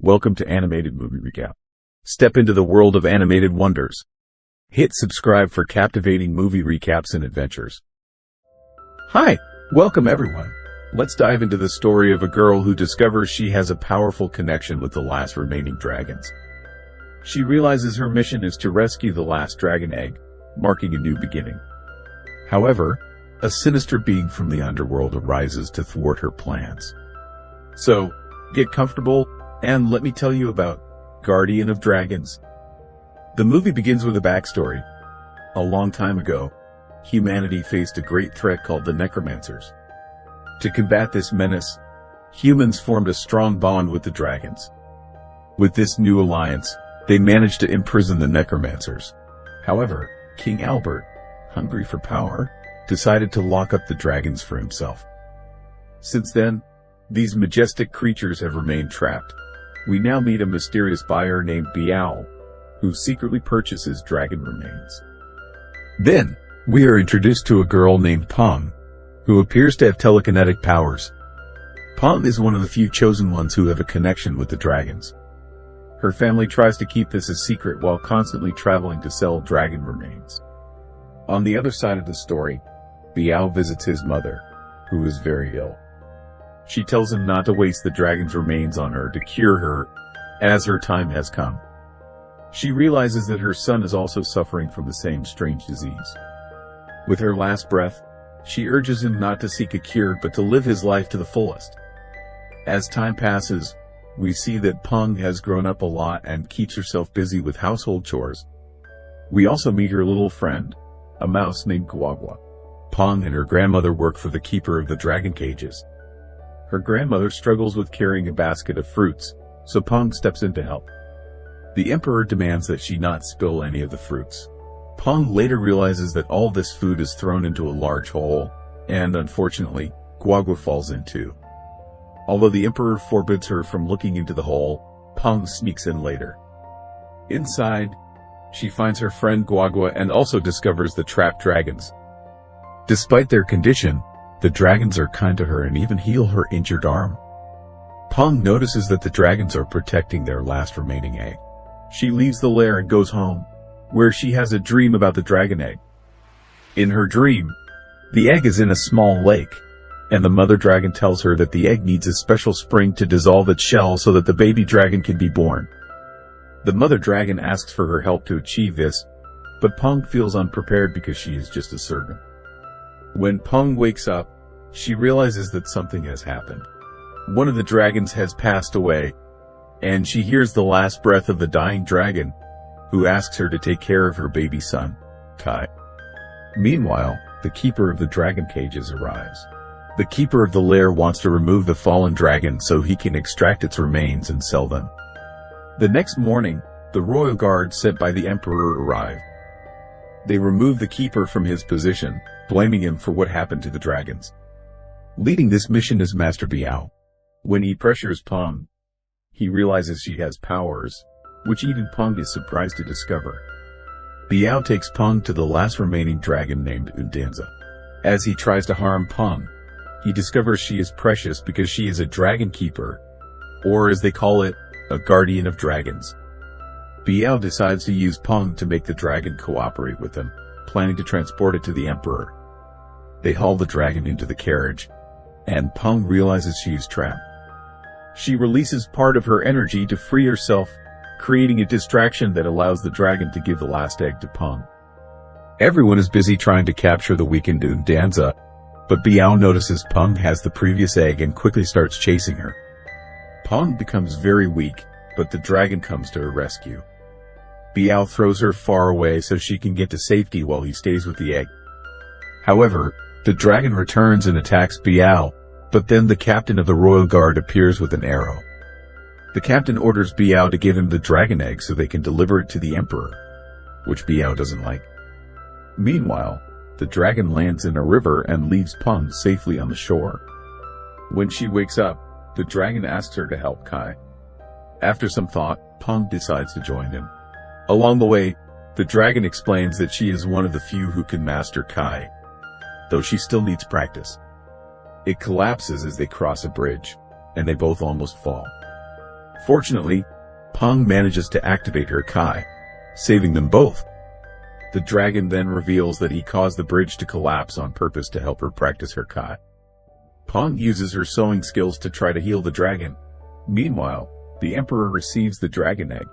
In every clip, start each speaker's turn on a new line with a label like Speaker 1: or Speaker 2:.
Speaker 1: Welcome to Animated Movie Recap. Step into the world of animated wonders. Hit subscribe for captivating movie recaps and adventures. Hi, welcome everyone. Let's dive into the story of a girl who discovers she has a powerful connection with the last remaining dragons. She realizes her mission is to rescue the last dragon egg, marking a new beginning. However, a sinister being from the underworld arises to thwart her plans. So, get comfortable, and let me tell you about Guardian of Dragons. The movie begins with a backstory. A long time ago, humanity faced a great threat called the Necromancers. To combat this menace, humans formed a strong bond with the dragons. With this new alliance, they managed to imprison the Necromancers. However, King Albert, hungry for power, decided to lock up the dragons for himself. Since then, these majestic creatures have remained trapped. We now meet a mysterious buyer named Biao, who secretly purchases dragon remains. Then, we are introduced to a girl named Pong, who appears to have telekinetic powers. Pong is one of the few chosen ones who have a connection with the dragons. Her family tries to keep this a secret while constantly traveling to sell dragon remains. On the other side of the story, Biao visits his mother, who is very ill. She tells him not to waste the dragon's remains on her to cure her, as her time has come. She realizes that her son is also suffering from the same strange disease. With her last breath, she urges him not to seek a cure but to live his life to the fullest. As time passes, we see that Pong has grown up a lot and keeps herself busy with household chores. We also meet her little friend, a mouse named Guagua. Pong and her grandmother work for the keeper of the dragon cages. Her grandmother struggles with carrying a basket of fruits, so Pong steps in to help. The emperor demands that she not spill any of the fruits. Pong later realizes that all this food is thrown into a large hole, and unfortunately, Guagua falls in too. Although the emperor forbids her from looking into the hole, Pong sneaks in later. Inside, she finds her friend Guagua and also discovers the trapped dragons. Despite their condition, the dragons are kind to her and even heal her injured arm. Pong notices that the dragons are protecting their last remaining egg. She leaves the lair and goes home, where she has a dream about the dragon egg. In her dream, the egg is in a small lake, and the mother dragon tells her that the egg needs a special spring to dissolve its shell so that the baby dragon can be born. The mother dragon asks for her help to achieve this, but Pong feels unprepared because she is just a servant. When Pong wakes up, she realizes that something has happened. One of the dragons has passed away, and she hears the last breath of the dying dragon, who asks her to take care of her baby son, Kai. Meanwhile, the keeper of the dragon cages arrives. The keeper of the lair wants to remove the fallen dragon so he can extract its remains and sell them. The next morning, the royal guard sent by the emperor arrived. They remove the keeper from his position, blaming him for what happened to the dragons. Leading this mission is Master Biao. When he pressures Pong, he realizes she has powers, which even Pong is surprised to discover. Biao takes Pong to the last remaining dragon named Undanza. As he tries to harm Pong, he discovers she is precious because she is a DragonKeeper, or as they call it, a Guardian of Dragons. Biao decides to use Pong to make the dragon cooperate with him, planning to transport it to the emperor. They haul the dragon into the carriage, and Pong realizes she is trapped. She releases part of her energy to free herself, creating a distraction that allows the dragon to give the last egg to Pong. Everyone is busy trying to capture the weakened Undanza, but Biao notices Pong has the previous egg and quickly starts chasing her. Pong becomes very weak, but the dragon comes to her rescue. Biao throws her far away so she can get to safety while he stays with the egg. However, the dragon returns and attacks Biao, but then the captain of the royal guard appears with an arrow. The captain orders Biao to give him the dragon egg so they can deliver it to the emperor, which Biao doesn't like. Meanwhile, the dragon lands in a river and leaves Pong safely on the shore. When she wakes up, the dragon asks her to help Kai. After some thought, Pong decides to join him. Along the way, the dragon explains that she is one of the few who can master Kai, though she still needs practice. It collapses as they cross a bridge, and they both almost fall. Fortunately, Peng manages to activate her Kai, saving them both. The dragon then reveals that he caused the bridge to collapse on purpose to help her practice her Kai. Peng uses her sewing skills to try to heal the dragon. Meanwhile, the Emperor receives the dragon egg.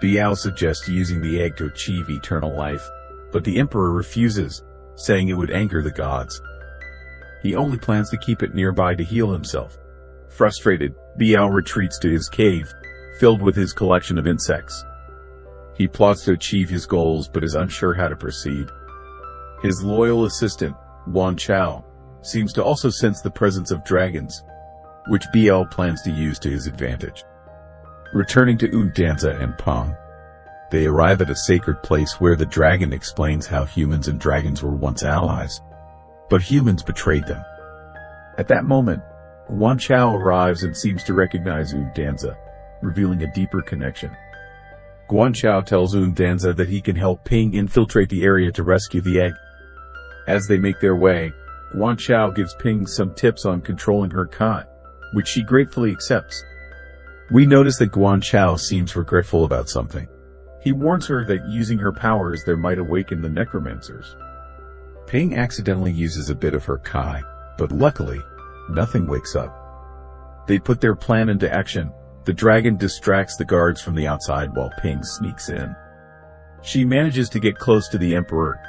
Speaker 1: Biao suggests using the egg to achieve eternal life, but the Emperor refuses, saying it would anger the gods. He only plans to keep it nearby to heal himself. Frustrated, Biao retreats to his cave, filled with his collection of insects. He plots to achieve his goals but is unsure how to proceed. His loyal assistant, Wan Chao, seems to also sense the presence of dragons, which Biao plans to use to his advantage. Returning to Danza and Peng, they arrive at a sacred place where the dragon explains how humans and dragons were once allies, but humans betrayed them. At that moment, Wan Chao arrives and seems to recognize Danza, revealing a deeper connection. Guan Chao tells Danza that he can help Ping infiltrate the area to rescue the egg. As they make their way, Guan Chao gives Ping some tips on controlling her Kai, which she gratefully accepts. We notice that Guan Chao seems regretful about something. He warns her that using her powers there might awaken the necromancers. Ping accidentally uses a bit of her Kai, but luckily, nothing wakes up. They put their plan into action. The dragon distracts the guards from the outside while Ping sneaks in. She manages to get close to the Emperor,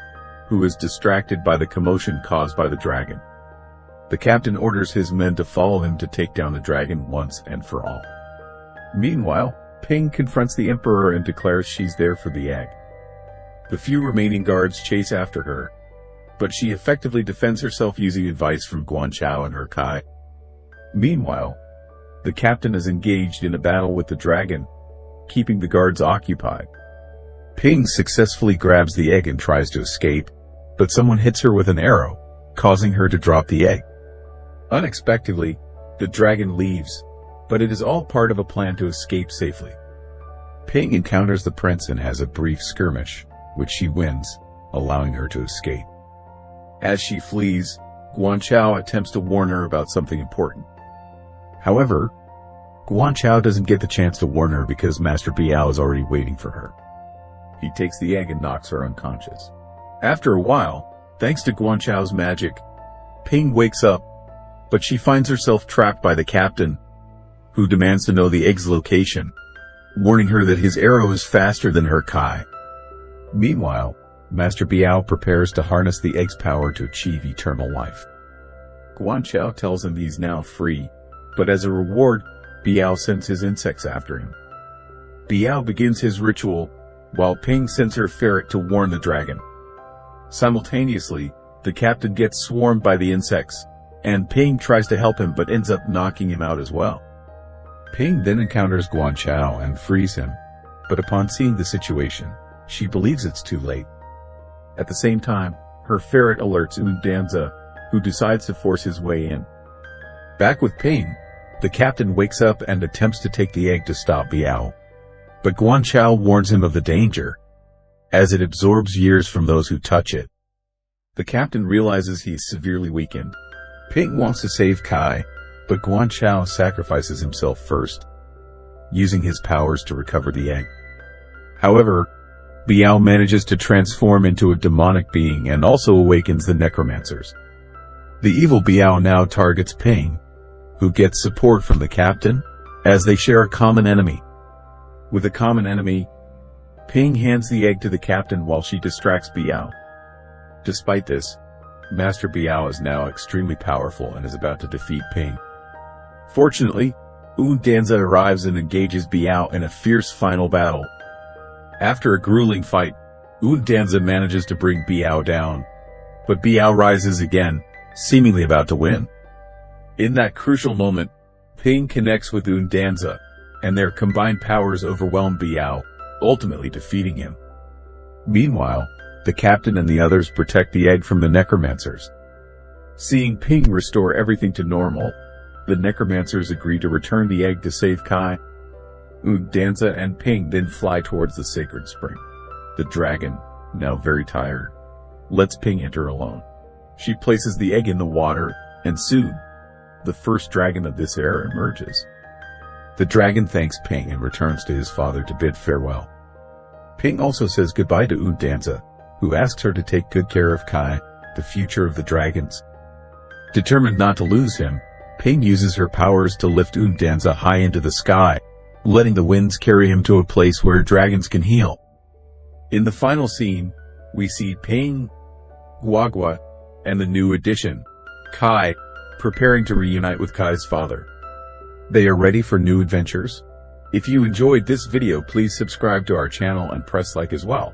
Speaker 1: who is distracted by the commotion caused by the dragon. The captain orders his men to follow him to take down the dragon once and for all. Meanwhile, Ping confronts the Emperor and declares she's there for the egg. The few remaining guards chase after her, but she effectively defends herself using advice from Guan Chao and her Kai. Meanwhile, the captain is engaged in a battle with the dragon, keeping the guards occupied. Ping successfully grabs the egg and tries to escape, but someone hits her with an arrow, causing her to drop the egg. Unexpectedly, the dragon leaves, but it is all part of a plan to escape safely. Ping encounters the prince and has a brief skirmish, which she wins, allowing her to escape. As she flees, Guan Chao attempts to warn her about something important. However, Guan Chao doesn't get the chance to warn her because Master Biao is already waiting for her. He takes the egg and knocks her unconscious. After a while, thanks to Guan Chao's magic, Ping wakes up, but she finds herself trapped by the captain, who demands to know the egg's location, warning her that his arrow is faster than her Kai. Meanwhile, Master Biao prepares to harness the egg's power to achieve eternal life. Guan Chao tells him he's now free, but as a reward, Biao sends his insects after him. Biao begins his ritual, while Ping sends her ferret to warn the dragon. Simultaneously, the captain gets swarmed by the insects, and Ping tries to help him but ends up knocking him out as well. Ping then encounters Guan Chao and frees him, but upon seeing the situation, she believes it's too late. At the same time, her ferret alerts Danza, who decides to force his way in. Back with Ping, the captain wakes up and attempts to take the egg to stop Biao. But Guan Chao warns him of the danger, as it absorbs years from those who touch it. The captain realizes he's severely weakened. Ping wants to save Kai, but Guan Chao sacrifices himself first, using his powers to recover the egg. However, Biao manages to transform into a demonic being and also awakens the necromancers. The evil Biao now targets Ping, who gets support from the captain, as they share a common enemy. With a common enemy, Ping hands the egg to the captain while she distracts Biao. Despite this, Master Biao is now extremely powerful and is about to defeat Ping. Fortunately, Danza arrives and engages Biao in a fierce final battle. After a grueling fight, Danza manages to bring Biao down, but Biao rises again, seemingly about to win. In that crucial moment, Ping connects with Danza, and their combined powers overwhelm Biao, ultimately defeating him. Meanwhile, the captain and the others protect the egg from the necromancers. Seeing Ping restore everything to normal, the necromancers agree to return the egg to save Kai. Danza and Ping then fly towards the sacred spring. The dragon, now very tired, lets Ping enter alone. She places the egg in the water, and soon, the first dragon of this era emerges. The dragon thanks Ping and returns to his father to bid farewell. Ping also says goodbye to Undanza, who asks her to take good care of Kai, the future of the dragons. Determined not to lose him, Ping uses her powers to lift Undanza high into the sky, letting the winds carry him to a place where dragons can heal. In the final scene, we see Ping, Guagua, and the new addition, Kai, preparing to reunite with Kai's father. They are ready for new adventures? If you enjoyed this video, please subscribe to our channel and press like as well.